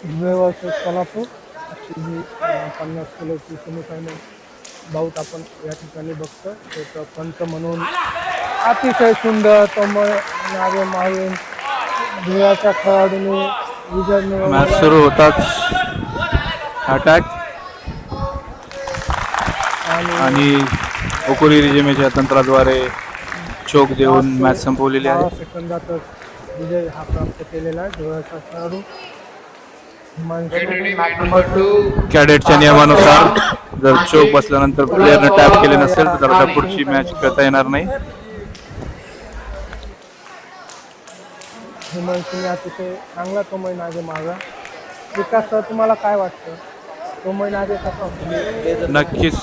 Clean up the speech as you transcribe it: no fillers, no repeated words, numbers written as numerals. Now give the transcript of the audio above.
Dhule versus Solapur अशी ही 50 किलोची semifinal about आपण या ठिकाणी बघतो. एक पंच म्हणून अतिशय सुंदर तोमय नागे मारून धुळ्याच्या खेळाडूंनी विजय मॅच मिळवला सुरू होताच अटॅक आणि ओकोरी रिजिमेच्या तंत्राद्वारे चोक देऊन मॅच संपवलेली आहे. 12 सेकंदातच विजय हा प्राप्त केलेला आहे धुळ्याचा खेळाडू हिमांशू. कॅडेटच्या नियमानुसार जर चोक बसल्यानंतर प्लेअरने टॅप केले नसेल तर त्याला पुढची मॅच खेळता येणार नाही. हिमांशूने अतिशय चांगला तोमय नागे मागा. विकास सर तुम्हाला काय वाटतं तोमय नागे कसा नक्कीच